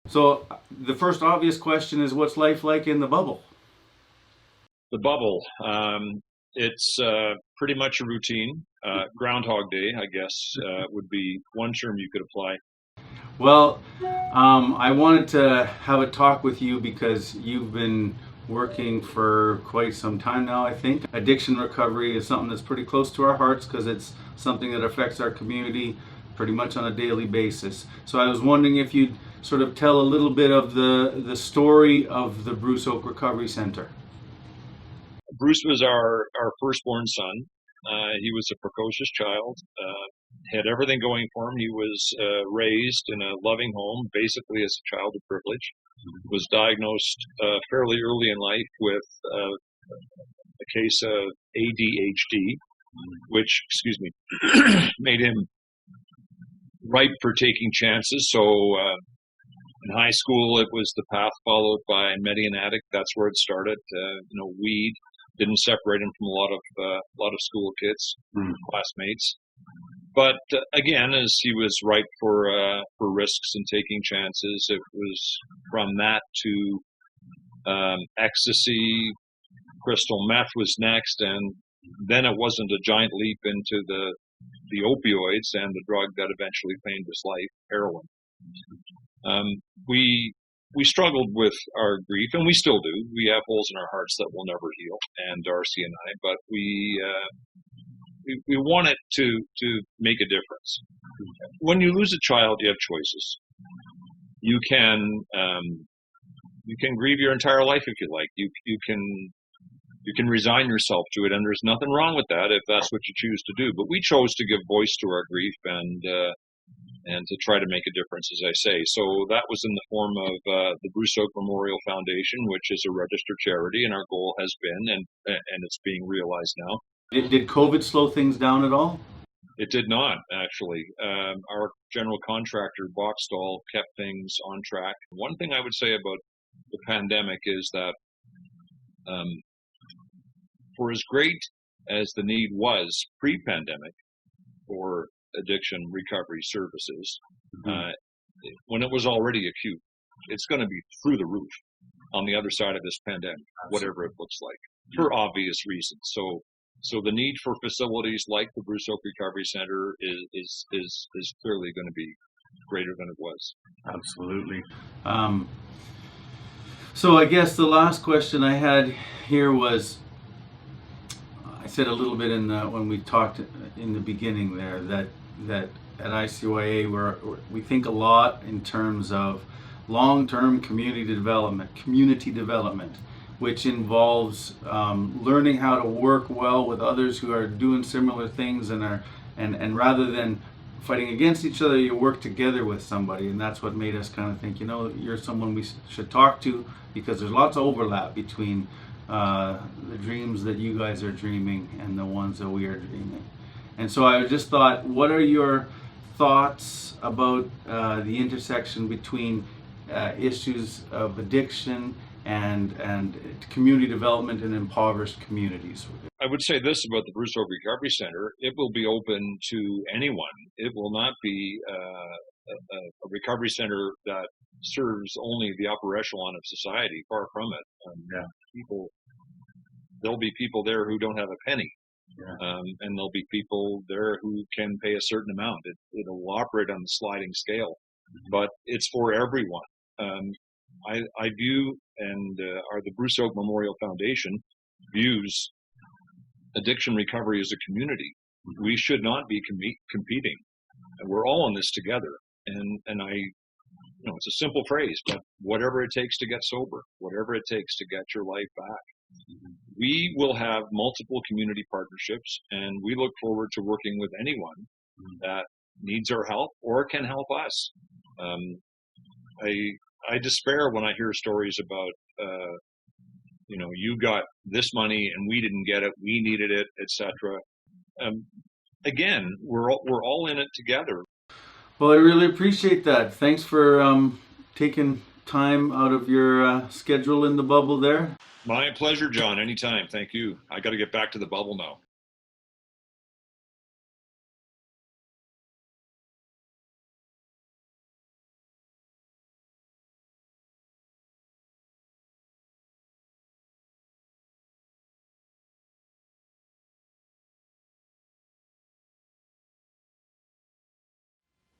So the first obvious question is, what's life like in the bubble? The bubble, it's pretty much a routine. Groundhog Day, I guess, would be one term you could apply. Well, I wanted to have a talk with you because you've been working for quite some time now, I think. Addiction recovery is something that's pretty close to our hearts because it's something that affects our community pretty much on a daily basis. So I was wondering if you'd sort of tell a little bit of the story of the Bruce Oak Recovery Center. Bruce was our firstborn son. He was a precocious child, had everything going for him. He was raised in a loving home, basically as a child of privilege. Was diagnosed fairly early in life with a case of ADHD, which, excuse me, made him ripe for taking chances. So in high school, it was the path followed by Medi and addict. That's where it started. Weed didn't separate him from a lot of school kids, classmates. But again, as he was ripe for risks and taking chances, it was from that to ecstasy. Crystal meth was next, and then it wasn't a giant leap into the opioids and the drug that eventually claimed his life, heroin. We struggled with our grief, and we still do. We have holes in our hearts that will never heal, and Darcy and I. But we wanted to make a difference. When you lose a child, you have choices. You can grieve your entire life if you like. You can resign yourself to it, and there's nothing wrong with that if that's what you choose to do. But we chose to give voice to our grief and to try to make a difference, as I say. So that was in the form of the Bruce Oak Memorial Foundation, which is a registered charity, and our goal has been, and it's being realized now. Did COVID slow things down at all? It did not, actually. Our general contractor, Boxstall, kept things on track. One thing I would say about the pandemic is that for as great as the need was pre-pandemic for addiction recovery services, when it was already acute, it's going to be through the roof on the other side of this pandemic, whatever it looks like, for obvious reasons. So the need for facilities like the Bruce Oak Recovery Center is clearly going to be greater than it was. Absolutely. So I guess the last question I had here was, I said a little bit when we talked in the beginning there that at ICYA we think a lot in terms of long-term community development, which involves learning how to work well with others who are doing similar things and rather than fighting against each other, you work together with somebody. And that's what made us kind of think, you're someone we should talk to, because there's lots of overlap between the dreams that you guys are dreaming and the ones that we are dreaming. And so I just thought, what are your thoughts about the intersection between issues of addiction and community development in impoverished communities? I would say this about the Bruce Oak Recovery Center: it will be open to anyone. It will not be a recovery center that serves only the upper echelon of society. Far from it. There'll be people there who don't have a penny. And there'll be people there who can pay a certain amount. It'll operate on the sliding scale, but it's for everyone. I view, and the Bruce Oak Memorial Foundation views addiction recovery as a community. We should not be competing. We're all in this together. And it's a simple phrase, but whatever it takes to get sober, whatever it takes to get your life back. We will have multiple community partnerships, and we look forward to working with anyone that needs our help or can help us. I despair when I hear stories about, you got this money and we didn't get it, we needed it, etc. Again, we're all in it together. Well, I really appreciate that. Thanks for taking time out of your schedule in the bubble there. My pleasure, John. Anytime. Thank you. I got to get back to the bubble now.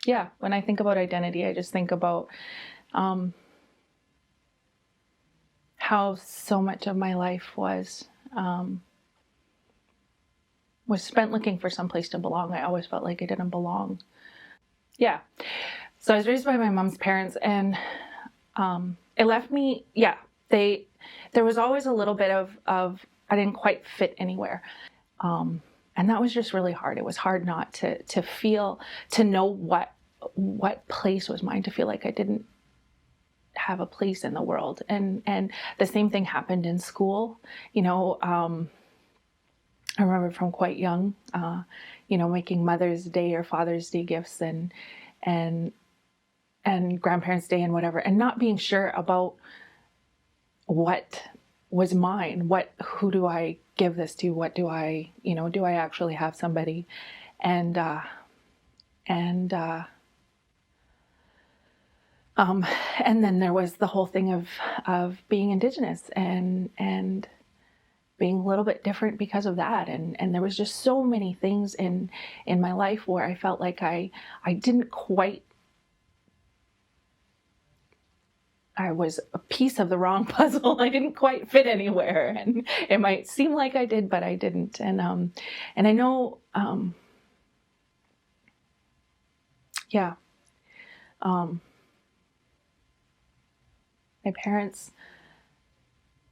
yeah, when I think about identity, I just think about how so much of my life was spent looking for some place to belong. I always felt like I didn't belong. Yeah. So I was raised by my mom's parents, and it left me, there was always a little bit of I didn't quite fit anywhere. And that was just really hard. It was hard not to feel, to know what place was mine, to feel like I didn't have a place in the world. And the same thing happened in school. I remember from quite young, making Mother's Day or Father's Day gifts and Grandparents' Day and whatever, and not being sure about what was mine. Who do I give this to? What do I actually have somebody? And then there was the whole thing of being Indigenous and being a little bit different because of that. And there was just so many things in my life where I felt like I didn't quite, I was a piece of the wrong puzzle. I didn't quite fit anywhere, and it might seem like I did, but I didn't. And I know, my parents,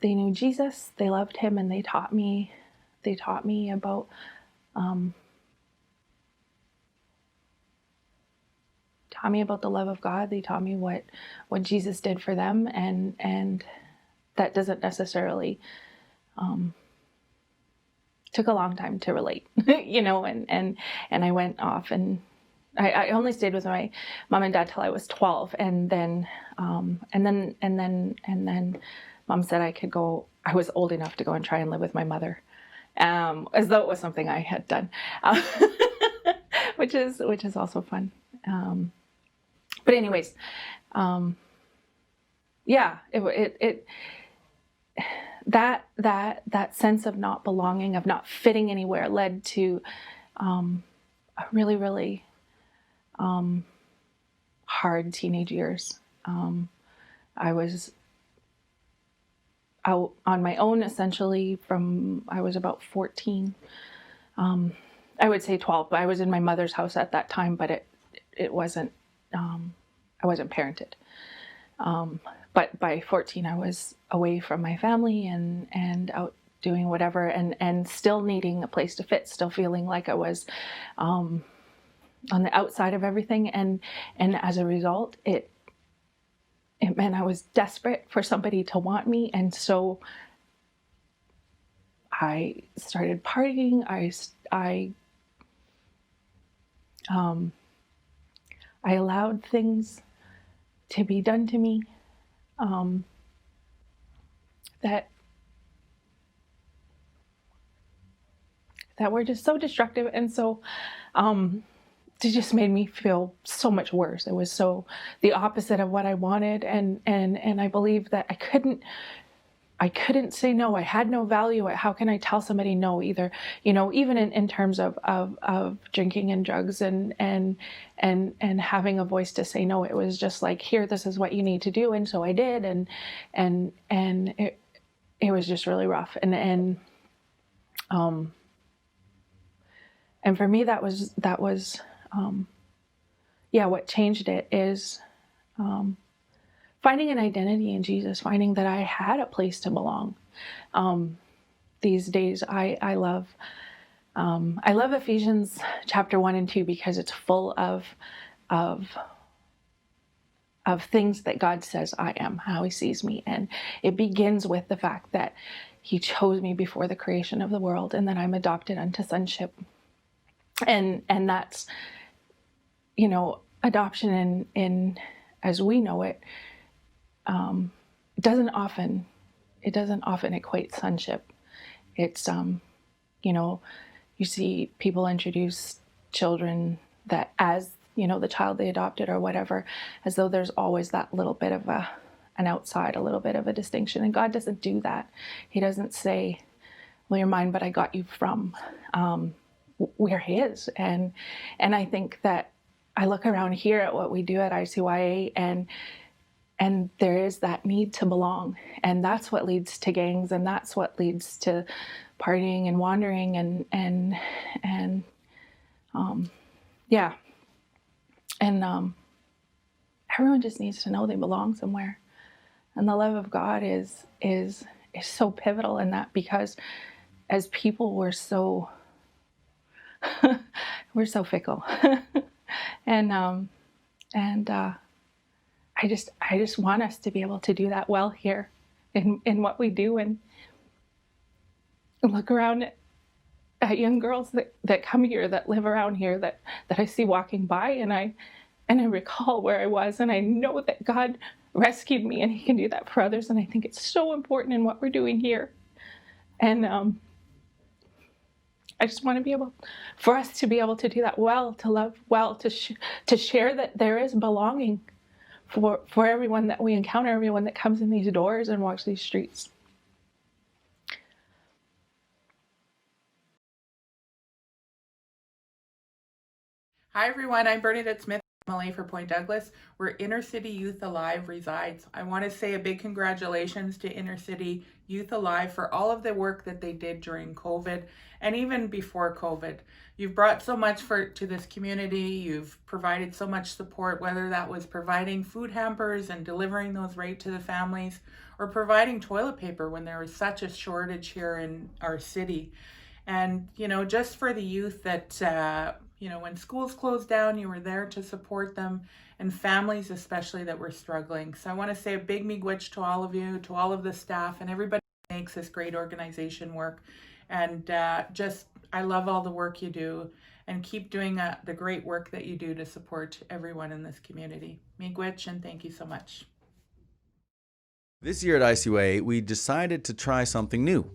they knew Jesus, they loved him, and they taught me about the love of God. They taught me what Jesus did for them, and that doesn't necessarily took a long time to relate, and I went off, and I only stayed with my mom and dad till I was 12, and then Mom said I could go. I was old enough to go and try and live with my mother, as though it was something I had done, which is also fun. But anyways, that sense of not belonging, of not fitting anywhere, led to a really, really hard teenage years. I was out on my own essentially from I was about 14. I would say 12, but I was in my mother's house at that time, but it wasn't, I wasn't parented. But by 14, I was away from my family and out doing whatever, and still needing a place to fit, still feeling like I was on the outside of everything. And as a result, it meant I was desperate for somebody to want me. And so I started partying. I allowed things to be done to me that were just so destructive, and so it just made me feel so much worse. It was so the opposite of what I wanted, and I believed that I couldn't say no. I had no value. How can I tell somebody no? Either, even in terms of drinking and drugs and having a voice to say no. It was just like, here, this is what you need to do, and so I did, and it was just really rough, and for me that was what changed it is finding an identity in Jesus, finding that I had a place to belong. These days, I love Ephesians chapter 1 and 2 because it's full of things that God says I am, how he sees me. And it begins with the fact that he chose me before the creation of the world, and that I'm adopted unto sonship. And that's, adoption in as we know it, doesn't often equate sonship. It's, you see people introduce children that as, the child they adopted or whatever, as though there's always that little bit of an outside, a little bit of a distinction. And God doesn't do that. He doesn't say, well, you're mine, but I got you from, we're his. And I think that I look around here at what we do at ICYA, and there is that need to belong, and that's what leads to gangs, and that's what leads to partying and wandering, and yeah, and everyone just needs to know they belong somewhere, and the love of God is so pivotal in that, because as people we're so fickle, and I just want us to be able to do that well here in what we do, and look around at young girls that come here, that live around here, that I see walking by, and I recall where I was, and I know that God rescued me, and he can do that for others, and I think it's so important in what we're doing here. And I just want to be able, for us to be able to do that well, to love well, to share that there is belonging for everyone that we encounter, everyone that comes in these doors and walks these streets. Hi everyone, I'm Bernadette Smith, MLA for Point Douglas, where Inner City Youth Alive resides. I want to say a big congratulations to Inner City Youth Alive for all of the work that they did during COVID and even before COVID. You've brought so much to this community. You've provided so much support, whether that was providing food hampers and delivering those right to the families, or providing toilet paper when there was such a shortage here in our city. And, just for the youth that, when schools closed down, you were there to support them, and families especially that were struggling. So I want to say a big miigwech to all of you, to all of the staff, and everybody who makes this great organization work. And I love all the work you do, and keep doing the great work that you do to support everyone in this community. Miigwech, and thank you so much. This year at ICYA, we decided to try something new.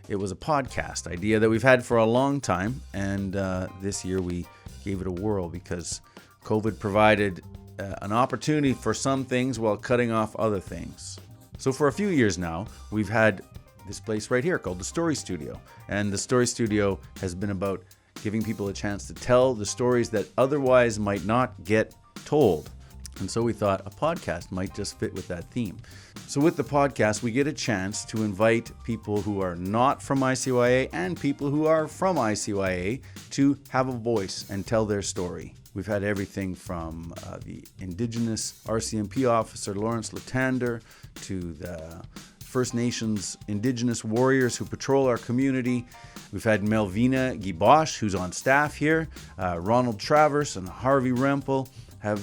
It was a podcast idea that we've had for a long time, and this year we gave it a whirl because COVID provided an opportunity for some things while cutting off other things. So for a few years now, we've had this place right here called the Story Studio, and the Story Studio has been about giving people a chance to tell the stories that otherwise might not get told. And so we thought a podcast might just fit with that theme. So with the podcast, we get a chance to invite people who are not from ICYA and people who are from ICYA to have a voice and tell their story. We've had everything from the Indigenous RCMP officer, Lawrence Latander, to the First Nations Indigenous warriors who patrol our community. We've had Melvina Gibosh, who's on staff here, Ronald Travers and Harvey Rempel have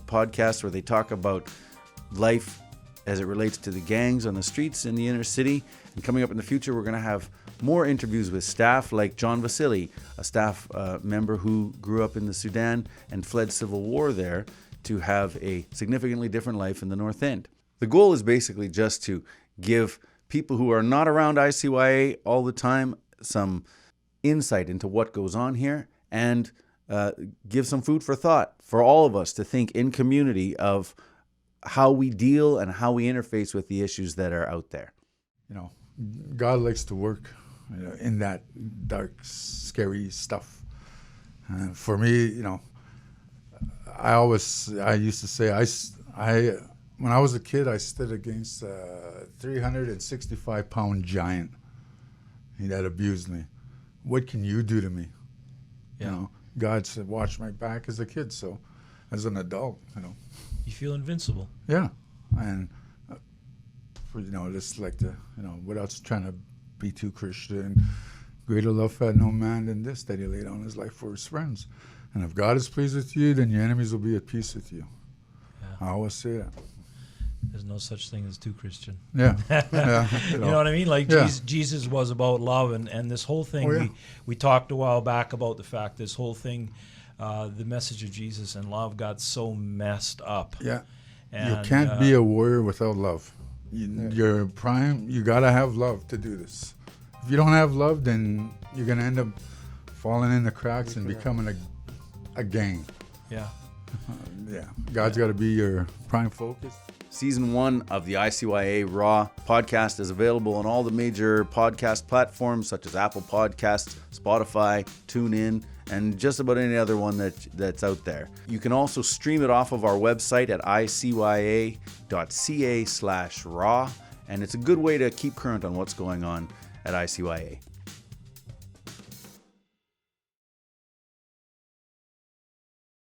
podcasts where they talk about life as it relates to the gangs on the streets in the inner city. And coming up in the future, we're going to have more interviews with staff like John Vasily, a staff member who grew up in the Sudan and fled civil war there to have a significantly different life in the North End. The goal is basically just to give people who are not around ICYA all the time some insight into what goes on here, and give some food for thought for all of us to think in community of how we deal and how we interface with the issues that are out there. God likes to work in that dark, scary stuff. For me, I used to say, when I was a kid, I stood against a 365-pound giant that abused me. What can you do to me? Yeah. God said, watch my back as a kid. So as an adult, You feel invincible. yeah. And, just like without trying to be too Christian, greater love had no man than this, that he laid down his life for his friends. And if God is pleased with you, then your enemies will be at peace with you. Yeah. I always say that. There's no such thing as too Christian. Yeah. Yeah. You know what I mean? Like Yeah. Jesus was about love, and this whole thing, we talked a while back about the fact this whole thing, the message of Jesus and love got so messed up. Yeah. And, you can't be a warrior without love. You're prime. You got to have love to do this. If you don't have love, then you're going to end up falling in the cracks and becoming a gang. Yeah. Yeah, God's got to be your prime focus. Season 1 of the ICYA Raw podcast is available on all the major podcast platforms such as Apple Podcasts, Spotify, TuneIn, and just about any other one that's out there. You can also stream it off of our website at icya.ca/raw, and it's a good way to keep current on what's going on at ICYA.